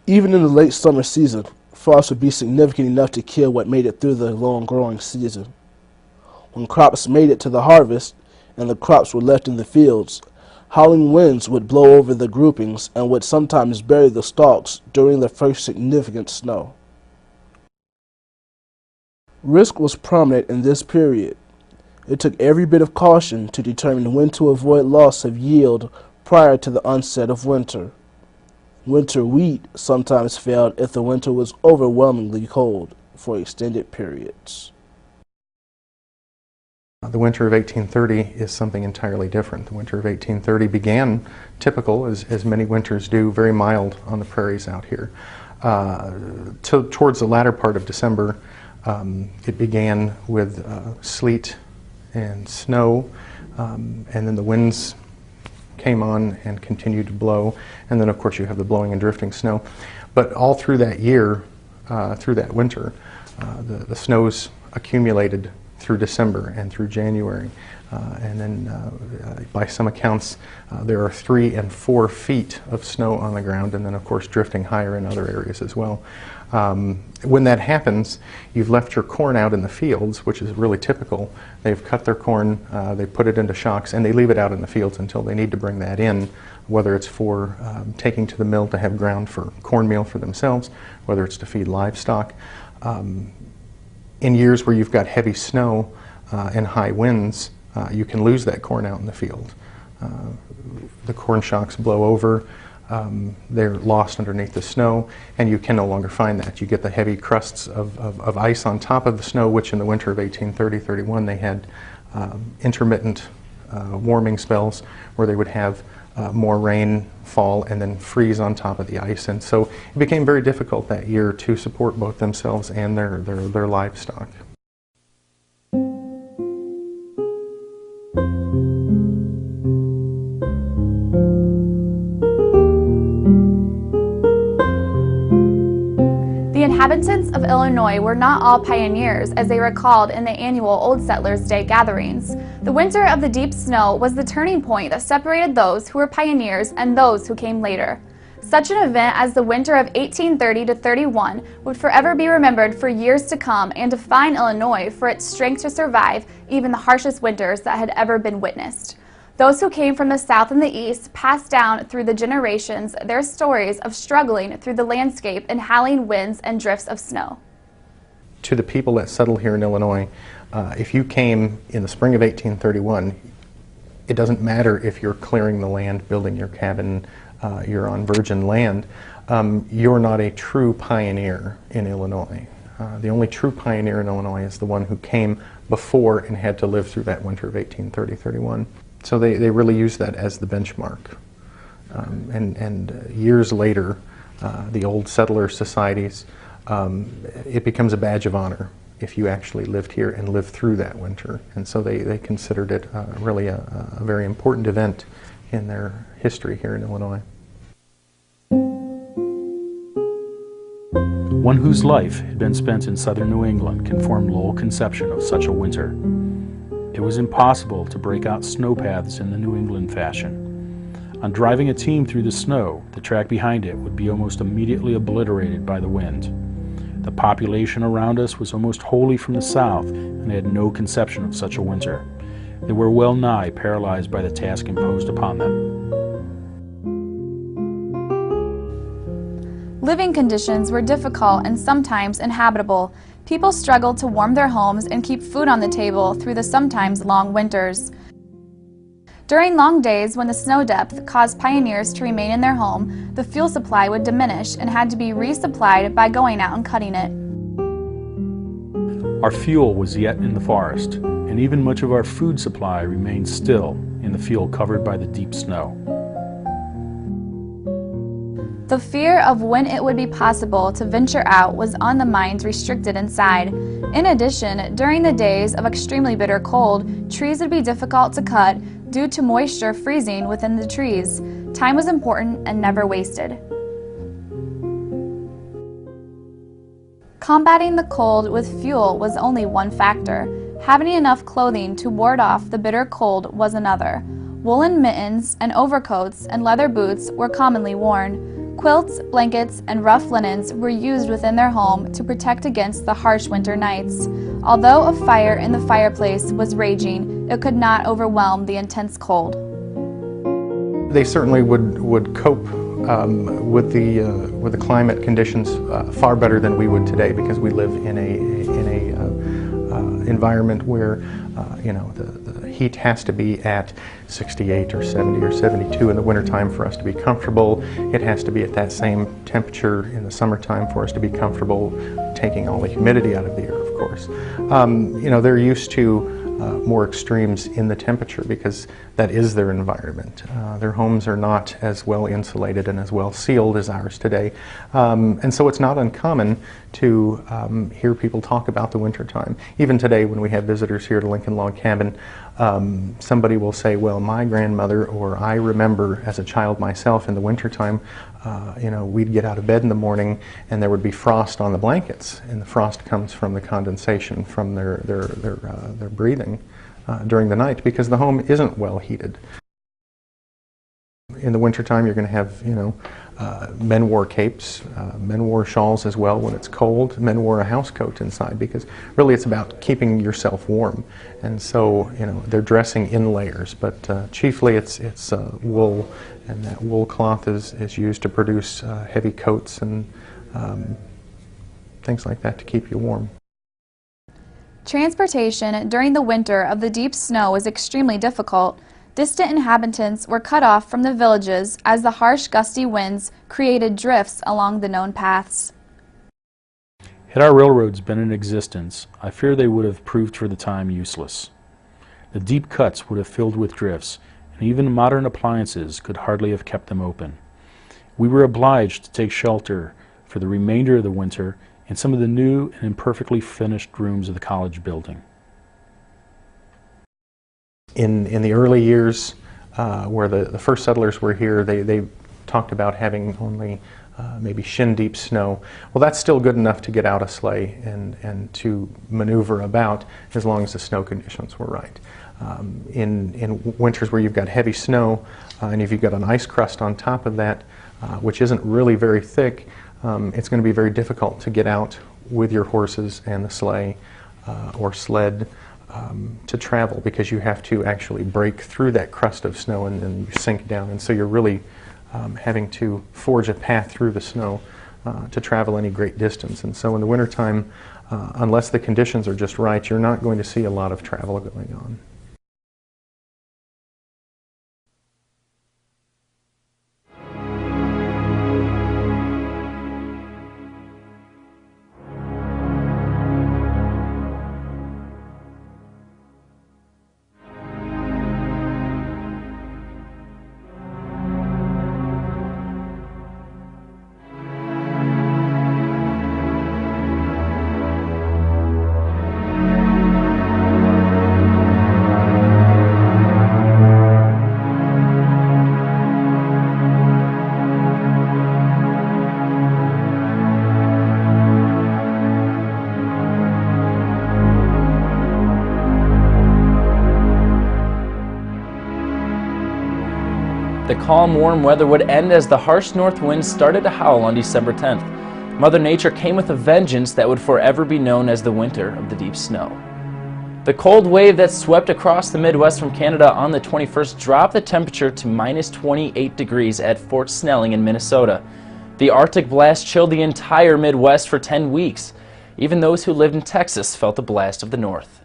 Even in the late summer season, frost would be significant enough to kill what made it through the long growing season. When crops made it to the harvest and the crops were left in the fields, howling winds would blow over the groupings and would sometimes bury the stalks during the first significant snow. Risk was prominent in this period. It took every bit of caution to determine when to avoid loss of yield prior to the onset of winter. Winter wheat sometimes failed if the winter was overwhelmingly cold for extended periods. The winter of 1830 is something entirely different. The winter of 1830 began typical, as many winters do, very mild on the prairies out here. Towards the latter part of December, it began with sleet and snow, and then the winds came on and continued to blow, and then of course you have the blowing and drifting snow. But all through that year, through that winter, the snows accumulated through December and through January, and then by some accounts there are 3 and 4 feet of snow on the ground, and then of course drifting higher in other areas as well. When that happens, you've left your corn out in the fields, which is really typical. They've cut their corn, they put it into shocks, and they leave it out in the fields until they need to bring that in, whether it's for taking to the mill to have ground for cornmeal for themselves, whether it's to feed livestock. In years where you've got heavy snow and high winds, you can lose that corn out in the field. The corn shocks blow over, they're lost underneath the snow, and you can no longer find that. You get the heavy crusts of ice on top of the snow, which in the winter of 1830-31 they had intermittent warming spells where they would have more rain fall and then freeze on top of the ice, and so it became very difficult that year to support both themselves and their livestock. The inhabitants of Illinois were not all pioneers, as they recalled in the annual Old Settlers' Day gatherings. The winter of the deep snow was the turning point that separated those who were pioneers and those who came later. Such an event as the winter of 1830-31 would forever be remembered for years to come and define Illinois for its strength to survive even the harshest winters that had ever been witnessed. Those who came from the South and the East passed down through the generations their stories of struggling through the landscape in howling winds and drifts of snow. To the people that settled here in Illinois, if you came in the spring of 1831, it doesn't matter if you're clearing the land, building your cabin, you're on virgin land, you're not a true pioneer in Illinois. The only true pioneer in Illinois is the one who came before and had to live through that winter of 1830-31. So they really use that as the benchmark. And years later, the old settler societies, it becomes a badge of honor if you actually lived here and lived through that winter. And so they considered it really a very important event in their history here in Illinois. One whose life had been spent in southern New England can form little conception of such a winter. It was impossible to break out snow paths in the New England fashion. On driving a team through the snow, the track behind it would be almost immediately obliterated by the wind. The population around us was almost wholly from the South and had no conception of such a winter. They were well nigh paralyzed by the task imposed upon them. Living conditions were difficult and sometimes inhabitable. People struggled to warm their homes and keep food on the table through the sometimes long winters. During long days when the snow depth caused pioneers to remain in their home, the fuel supply would diminish and had to be resupplied by going out and cutting it. Our fuel was yet in the forest, and even much of our food supply remained still in the field covered by the deep snow. The fear of when it would be possible to venture out was on the minds restricted inside. In addition, during the days of extremely bitter cold, trees would be difficult to cut due to moisture freezing within the trees. Time was important and never wasted. Combating the cold with fuel was only one factor. Having enough clothing to ward off the bitter cold was another. Woolen mittens and overcoats and leather boots were commonly worn. Quilts, blankets, and rough linens were used within their home to protect against the harsh winter nights. Although a fire in the fireplace was raging, it could not overwhelm the intense cold. They certainly would cope with the climate conditions far better than we would today, because we live in a environment where you know, the heat has to be at 68 or 70 or 72 in the wintertime for us to be comfortable. It has to be at that same temperature in the summertime for us to be comfortable, taking all the humidity out of the air, of course. You know, they're used to more extremes in the temperature because that is their environment. Their homes are not as well insulated and as well sealed as ours today. And so it's not uncommon to hear people talk about the wintertime. Even today when we have visitors here to Lincoln Log Cabin, somebody will say, well, my grandmother, or I remember as a child myself in the wintertime, you know, we'd get out of bed in the morning and there would be frost on the blankets, and the frost comes from the condensation from their breathing during the night, because the home isn't well heated. In the wintertime you're going to have, you know, men wore capes, men wore shawls as well when it's cold, men wore a house coat inside, because really it's about keeping yourself warm. And so, you know, they're dressing in layers, but chiefly it's wool, and that wool cloth is used to produce heavy coats and things like that to keep you warm. Transportation during the winter of the deep snow was extremely difficult. Distant inhabitants were cut off from the villages as the harsh, gusty winds created drifts along the known paths. Had our railroads been in existence, I fear they would have proved for the time useless. The deep cuts would have filled with drifts, and even modern appliances could hardly have kept them open. We were obliged to take shelter for the remainder of the winter in some of the new and imperfectly finished rooms of the college building. In the early years, where the first settlers were here, they talked about having only maybe shin-deep snow. Well, that's still good enough to get out a sleigh and to maneuver about, as long as the snow conditions were right. In winters where you've got heavy snow, and if you've got an ice crust on top of that, which isn't really very thick, it's going to be very difficult to get out with your horses and the sleigh or sled to travel, because you have to actually break through that crust of snow and then you sink down, and so you're really having to forge a path through the snow to travel any great distance. And so in the wintertime, unless the conditions are just right, you're not going to see a lot of travel going on. The calm, warm weather would end as the harsh north winds started to howl on December 10th. Mother Nature came with a vengeance that would forever be known as the winter of the deep snow. The cold wave that swept across the Midwest from Canada on the 21st dropped the temperature to minus 28 degrees at Fort Snelling in Minnesota. The Arctic blast chilled the entire Midwest for 10 weeks. Even those who lived in Texas felt the blast of the north.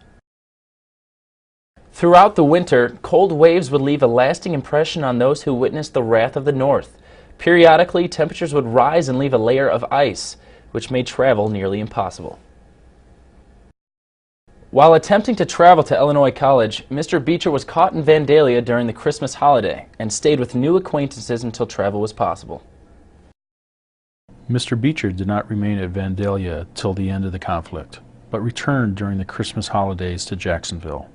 Throughout the winter, cold waves would leave a lasting impression on those who witnessed the wrath of the north. Periodically, temperatures would rise and leave a layer of ice, which made travel nearly impossible. While attempting to travel to Illinois College, Mr. Beecher was caught in Vandalia during the Christmas holiday and stayed with new acquaintances until travel was possible. Mr. Beecher did not remain at Vandalia till the end of the conflict, but returned during the Christmas holidays to Jacksonville.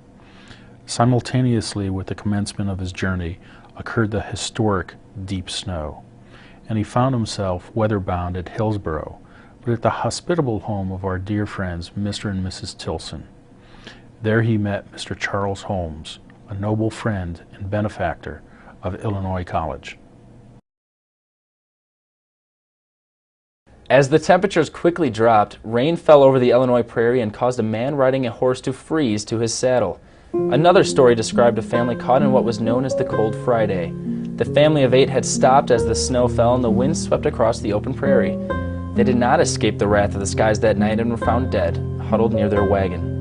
Simultaneously with the commencement of his journey occurred the historic deep snow, and he found himself weather-bound at Hillsborough, but at the hospitable home of our dear friends Mr. and Mrs. Tilson. There he met Mr. Charles Holmes, a noble friend and benefactor of Illinois College. As the temperatures quickly dropped, rain fell over the Illinois prairie and caused a man riding a horse to freeze to his saddle. Another story described a family caught in what was known as the Cold Friday. The family of 8 had stopped as the snow fell and the wind swept across the open prairie. They did not escape the wrath of the skies that night and were found dead, huddled near their wagon.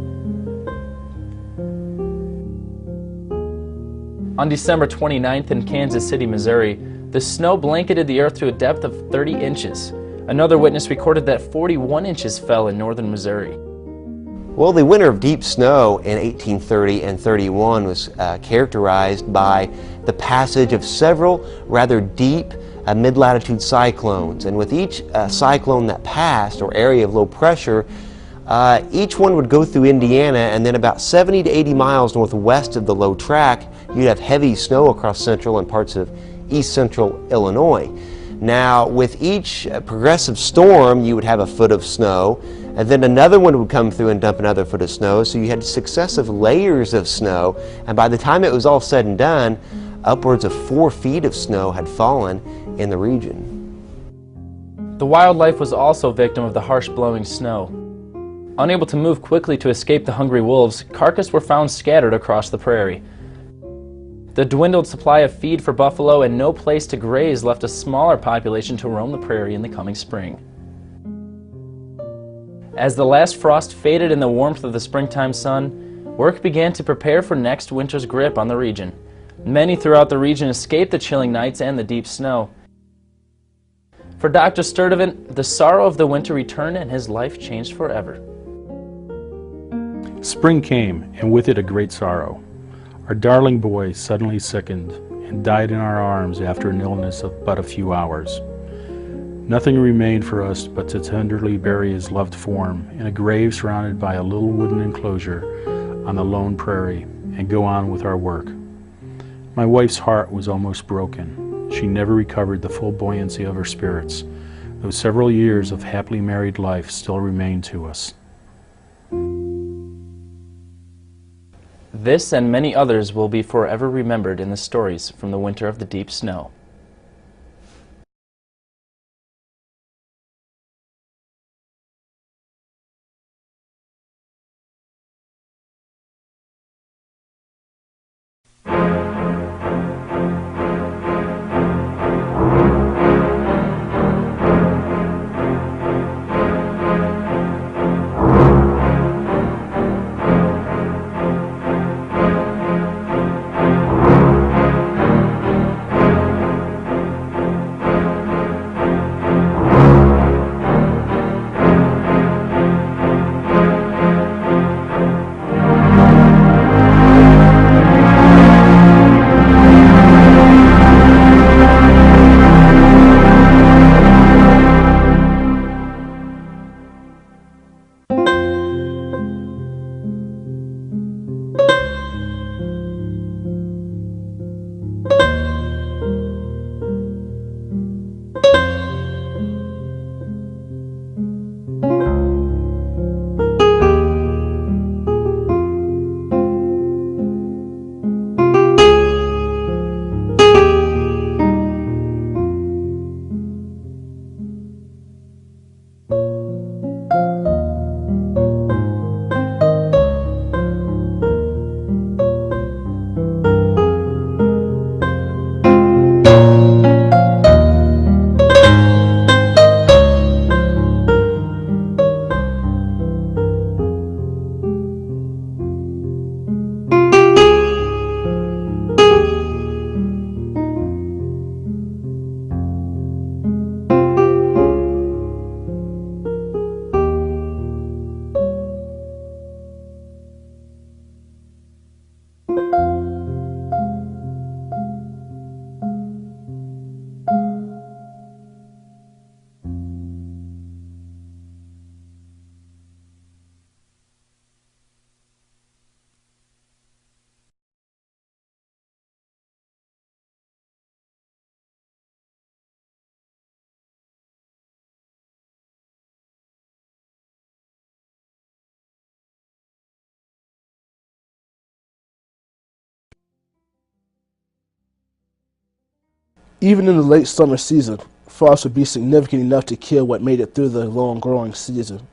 On December 29th in Kansas City, Missouri, the snow blanketed the earth to a depth of 30 inches. Another witness recorded that 41 inches fell in northern Missouri. Well, the winter of deep snow in 1830 and 31 was characterized by the passage of several rather deep mid-latitude cyclones. And with each cyclone that passed, or area of low pressure, each one would go through Indiana, and then about 70 to 80 miles northwest of the low track, you'd have heavy snow across central and parts of east central Illinois. Now, with each progressive storm, you would have a foot of snow, and then another one would come through and dump another foot of snow, so you had successive layers of snow, and by the time it was all said and done, upwards of 4 feet of snow had fallen in the region. The wildlife was also a victim of the harsh blowing snow. Unable to move quickly to escape the hungry wolves, carcasses were found scattered across the prairie. The dwindled supply of feed for buffalo and no place to graze left a smaller population to roam the prairie in the coming spring. As the last frost faded in the warmth of the springtime sun, work began to prepare for next winter's grip on the region. Many throughout the region escaped the chilling nights and the deep snow. For Dr. Sturdivant, the sorrow of the winter returned and his life changed forever. Spring came, and with it a great sorrow. Our darling boy suddenly sickened and died in our arms after an illness of but a few hours. Nothing remained for us but to tenderly bury his loved form in a grave surrounded by a little wooden enclosure on the lone prairie and go on with our work. My wife's heart was almost broken. She never recovered the full buoyancy of her spirits, though several years of happily married life still remained to us. This and many others will be forever remembered in the stories from the winter of the deep snow. Even in the late summer season, frost would be significant enough to kill what made it through the long growing season.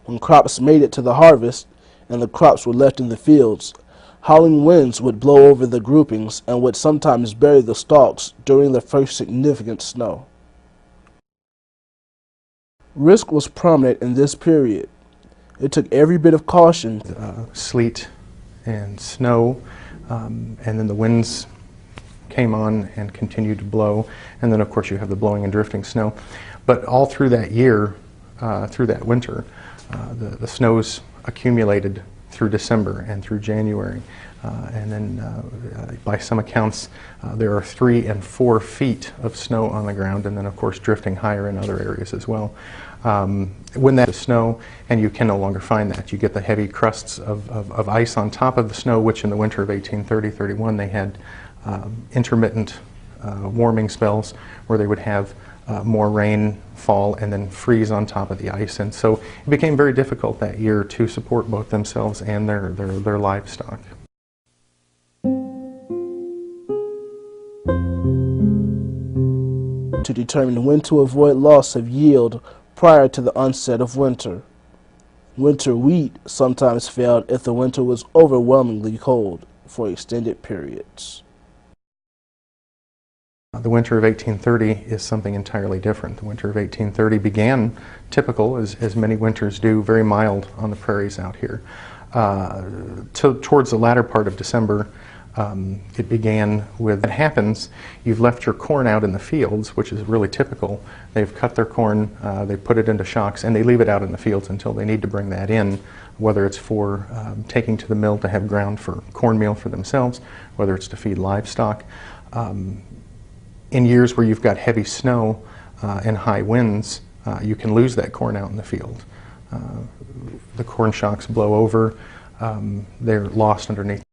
When crops made it to the harvest and the crops were left in the fields, howling winds would blow over the groupings and would sometimes bury the stalks during the first significant snow. Risk was prominent in this period. It took every bit of caution. Sleet and snow, and then the winds came on and continued to blow, and then of course you have the blowing and drifting snow. But all through that year, through that winter, the snows accumulated through December and through January, and then by some accounts there are 3 and 4 feet of snow on the ground, and then of course drifting higher in other areas as well. When that is snow, and you can no longer find that, you get the heavy crusts of ice on top of the snow, which in the winter of 1830-31 they had intermittent warming spells where they would have more rain fall and then freeze on top of the ice, and so it became very difficult that year to support both themselves and their livestock. To determine when to avoid loss of yield prior to the onset of winter. Winter wheat sometimes failed if the winter was overwhelmingly cold for extended periods. The winter of 1830 is something entirely different. The winter of 1830 began typical, as many winters do, very mild on the prairies out here. Towards the latter part of December, it began with, what happens, you've left your corn out in the fields, which is really typical. They've cut their corn, they put it into shocks, and they leave it out in the fields until they need to bring that in, whether it's for taking to the mill to have ground for cornmeal for themselves, whether it's to feed livestock. In years where you've got heavy snow and high winds, you can lose that corn out in the field. The corn shocks blow over, they're lost underneath